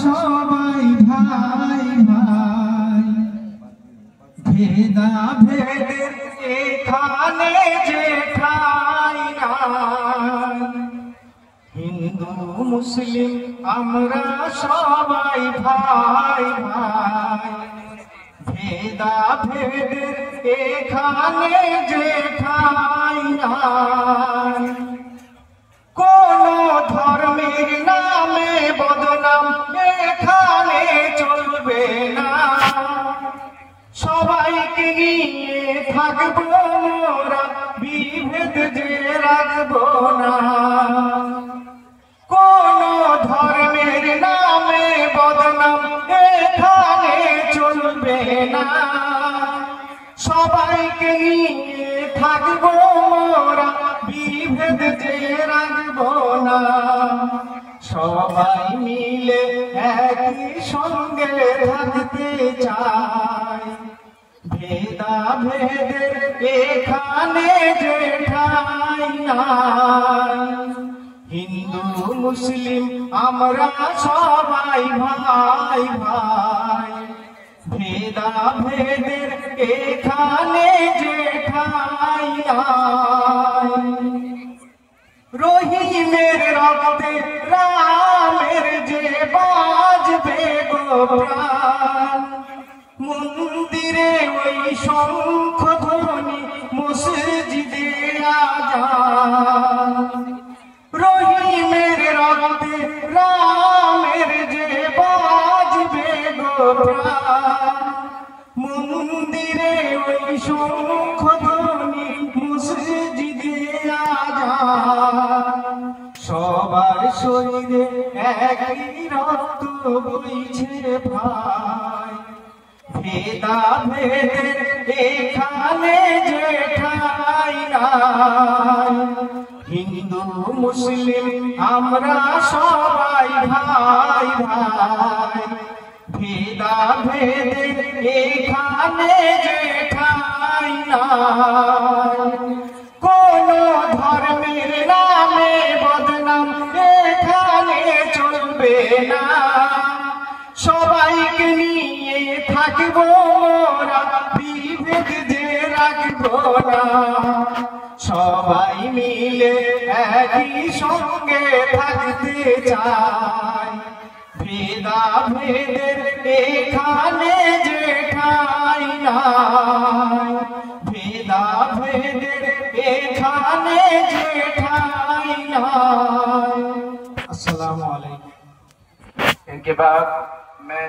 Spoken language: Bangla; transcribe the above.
সবাই ভাই ভাই, ভেদা ভেদের এখানে যে ঠাই নাই। হিন্দু মুসলিম আমরা সবাই ভাই ভাই, ভেদা ভেদের এখানে যে ঠাই নাই। কোন ধর্মের নামে বদনাম এখানে চলবে না, সবাইকে নিয়ে থাকবো মোরা, বিভেদ যে রাখবো না। কোন ধর্মের নামে বদনাম এখানে চলবে না, সবাইকে নিয়ে থাকবো মোরা, বিভেদ যে রাখবো না। সবাই মিলে একই সঙ্গে থাকতে চাই, ভেদা ভেদের এখানে যে ঠাই নাই। হিন্দু মুসলিম আমরা সবাই ভাই ভাই, ভেদা ভেদের এখানে যে ঠাই নাই। রহিমের রক্তে রামের যে বাজবে গো প্রাণ, মন্দিরে ওই শঙ্খ ধ্বনি মসজিদে আজান। রহিমের রক্তে রামের যে বাজবে গো প্রাণ, মন্দিরে ওই শঙ্খ ধ্বনি মসজিদে আজান। সবার শরীরে একই রক্ত বইছে ভাই, ভেদা ভেদের এখানে যে ঠাই নাই। হিন্দু মুসলিম আমরা সবাই ভাই ভাই, ভেদা ভেদের এখানে যে ঠাই নাই। কোন ধর্মের নামে বদনাম এখানে চলবে না, সবাইকে নিয়ে থাকবো মোরা, বিভেদ যে রাখবো না। সবাই মিলে একই সঙ্গে থাকতে চাই, ভেদা ভেদের এখানে যে ঠাই নাই। ভেদা ভেদের এখানে যে ঠাই নাই। अस्सलामु अलैकुम। इनके बाद मैं